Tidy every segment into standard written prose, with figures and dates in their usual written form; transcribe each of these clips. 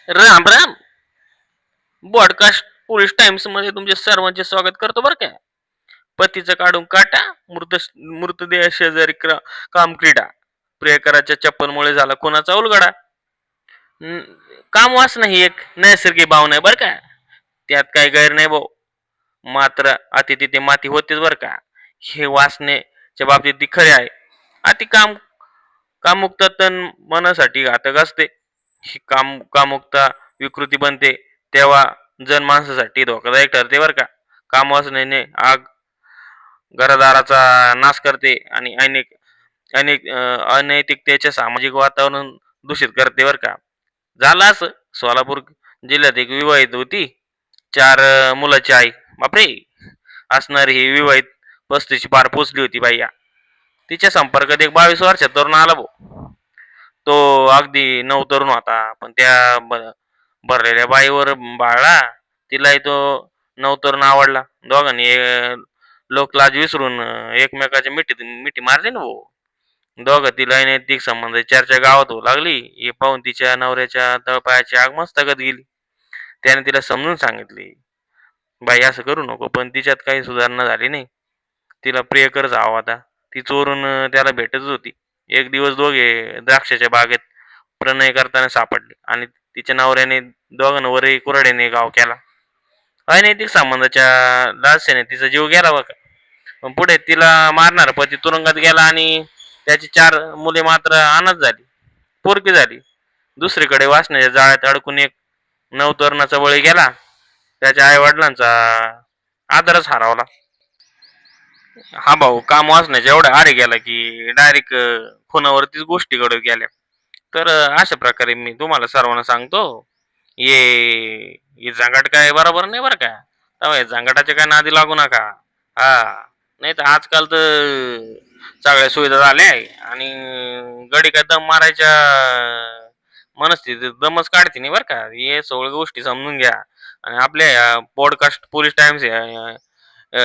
Ram Ram. Podcast police times मध्ये तुमचे सर्वांचे स्वागत करतो बरं का. पतीचं काढून काटा, मृतदेह शेजारी काम क्रीडा, प्रियकराच्या चप्पलमुळे झाला कोणाचा उलगडा. न- काम वासना ही एक नैसर्गिक भावना आहे बरं का. त्यात काही गैर नाही भाऊ. मात्र अति तिथे माती होतेच बरं का. हे वासनेच्या बाबतीत ती खरे आहे. अति कामुकता तन मनासाठी घातक असते. ही कामुकता विकृती बनते तेव्हा जन माणसासाठी धोकादायक ठरते बरं का. कामवासनेने आग घरदाराचा नाश करते आणि अनैतिकतेचे सामाजिक वातावरण दूषित करते बरं का. झालं असं, सोलापूर जिल्ह्यात एक विवाहित होती. चार मुलाची आई. बापरे. असणारी ही विवाहित 35 पार पोचली होती बाई. तिच्या संपर्कात एक 22 वर्षात तरुण आला भाऊ. तो अगदी नवतरुण होता, पण त्या भरलेल्या बाईवर बाळला. तिलाही तो नवतरुण आवडला. दोघांनी लोकलाज विसरून एकमेकाच्या मिठी मारली ना भाऊ. दोघं तिला अनैतिक संबंध चर्चा गावात होऊ लागली. हे पाहून तिच्या नवऱ्याच्या तळपायाची आग मस्तकात गेली. त्याने तिला समजून सांगितले, बाई असं करू नको, पण तिच्यात काही सुधारणा झाली नाही. तिला प्रियकरच हवा होता. ती चोरून त्याला भेटतच होती. एक दिवस दोघे द्राक्षाच्या बागेत प्रणय करताना सापडले आणि तिच्या नवऱ्याने दोघांवरही कुऱ्हाडीने घाव केला. अनैतिक संबंधाच्या लालसेने तिचा जीव गेला बघा. पण पुढे तिला मारणारा पती तुरुंगात गेला आणि त्याची 4 मुले मात्र अनाथ झाली, पोरकी झाली. दुसरीकडे वासनाच्या जाळ्यात अडकून एक नवतरुणाचा बळी गेला. त्याच्या आई वडिलांचा आदरच हरवला. हा भाऊ, काम वाचण्याच्या एवढ्या आरे गेला की डायरेक्ट फोनावरतीच गोष्टी घडत गेल्या. तर अशा प्रकारे मी तुम्हाला सर्वांना सांगतो, ये झंगाट काय बरोबर नाही बरं का. तेव्हा या झंगाटाच्या काय नादी लागू नका. हा, नाही तर आजकाल तर सगळ्या सुविधा झाल्या आहे आणि गडी काय दम मारायच्या मनस्थितीत दमच काढते नाही बरं का. हे सगळ्या गोष्टी समजून घ्या आणि आपल्या या पॉडकास्ट पोलीस टाइम्स या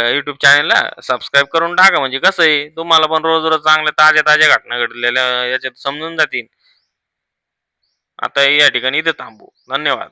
यूट्यूब चॅनलला सबस्क्राईब करून टाका. म्हणजे कसं आहे, तुम्हाला पण रोज रोज चांगल्या ताज्या ताज्या घटना घडलेल्या याच्यात समजून जातील. आता या ठिकाणी इथे थांबू. धन्यवाद.